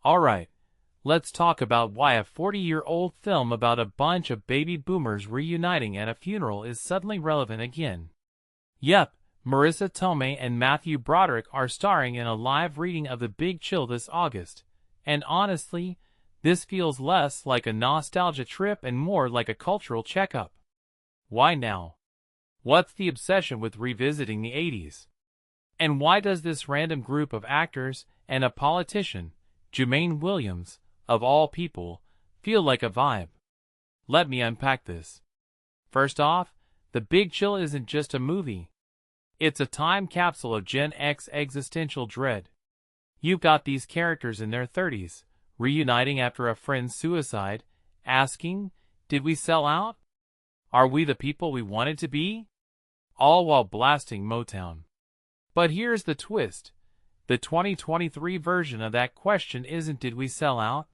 Alright, let's talk about why a 40-year-old film about a bunch of baby boomers reuniting at a funeral is suddenly relevant again. Yep, Marisa Tomei and Matthew Broderick are starring in a live reading of The Big Chill this August, and honestly, this feels less like a nostalgia trip and more like a cultural checkup. Why now? What's the obsession with revisiting the 80s? And why does this random group of actors and a politician, Jermaine Williams, of all people, feel like a vibe? Let me unpack this. First off, The Big Chill isn't just a movie. It's a time capsule of Gen X existential dread. You've got these characters in their 30s, reuniting after a friend's suicide, asking, did we sell out? Are we the people we wanted to be? All while blasting Motown. But here's the twist. The 2023 version of that question isn't did we sell out?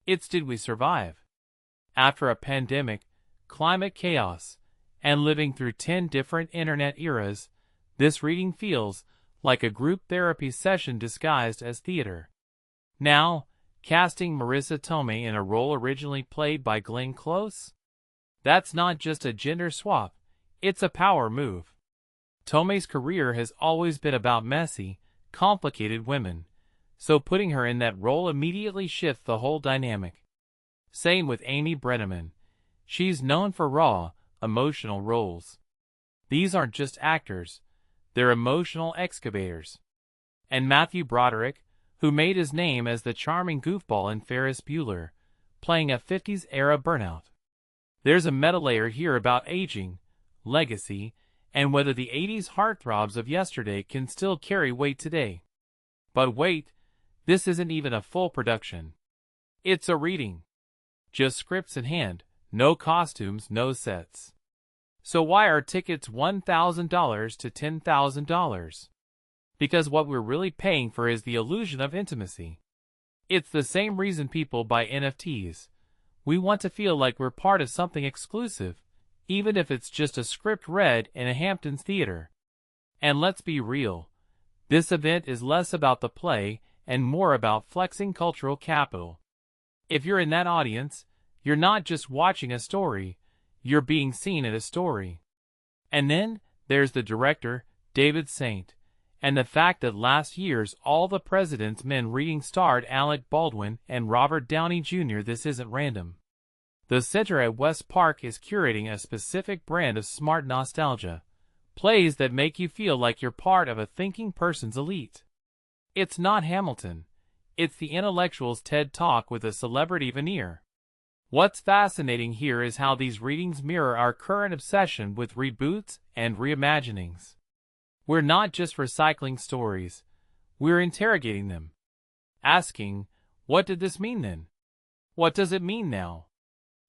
It's did we survive? After a pandemic, climate chaos, and living through 10 different internet eras, this reading feels like a group therapy session disguised as theater. Now, casting Marisa Tomei in a role originally played by Glenn Close? That's not just a gender swap, it's a power move. Tomei's career has always been about messy, complicated women, so putting her in that role immediately shifts the whole dynamic. Same with Amy Brenneman. She's known for raw, emotional roles. These aren't just actors, they're emotional excavators. And Matthew Broderick, who made his name as the charming goofball in Ferris Bueller, playing a 50s-era burnout. There's a meta layer here about aging, legacy, and whether the 80s heartthrobs of yesterday can still carry weight today. But wait, this isn't even a full production. It's a reading. Just scripts in hand, no costumes, no sets. So why are tickets $1,000 to $10,000? Because what we're really paying for is the illusion of intimacy. It's the same reason people buy NFTs. We want to feel like we're part of something exclusive, even if it's just a script read in a Hamptons theater. And let's be real, this event is less about the play and more about flexing cultural capital. If you're in that audience, you're not just watching a story, you're being seen in a story. And then, there's the director, David Saint, and the fact that last year's All the President's Men reading starred Alec Baldwin and Robert Downey Jr. This isn't random. The Center at West Park is curating a specific brand of smart nostalgia, plays that make you feel like you're part of a thinking person's elite. It's not Hamilton. It's the intellectual's TED Talk with a celebrity veneer. What's fascinating here is how these readings mirror our current obsession with reboots and reimaginings. We're not just recycling stories, we're interrogating them. Asking, what did this mean then? What does it mean now?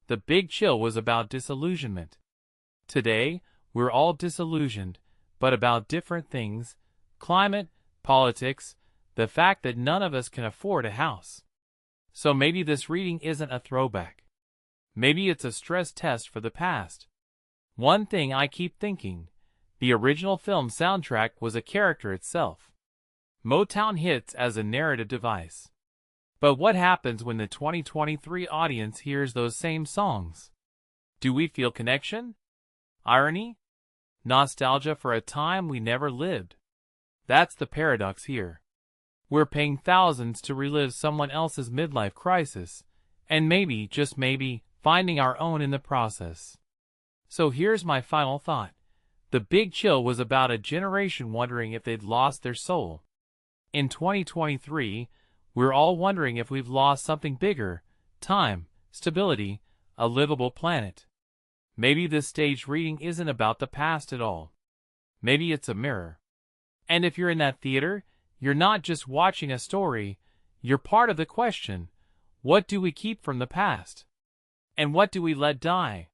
The Big Chill was about disillusionment. Today, we're all disillusioned, but about different things: climate, politics, the fact that none of us can afford a house. So maybe this reading isn't a throwback. Maybe it's a stress test for the past. One thing I keep thinking, the original film soundtrack was a character itself. Motown hits as a narrative device. But what happens when the 2023 audience hears those same songs? Do we feel connection? Irony? Nostalgia for a time we never lived? That's the paradox here. We're paying thousands to relive someone else's midlife crisis, and maybe, just maybe, finding our own in the process. So here's my final thought. The Big Chill was about a generation wondering if they'd lost their soul. In 2023, we're all wondering if we've lost something bigger: time, stability, a livable planet. Maybe this stage reading isn't about the past at all. Maybe it's a mirror. And if you're in that theater, you're not just watching a story, you're part of the question: what do we keep from the past? And what do we let die?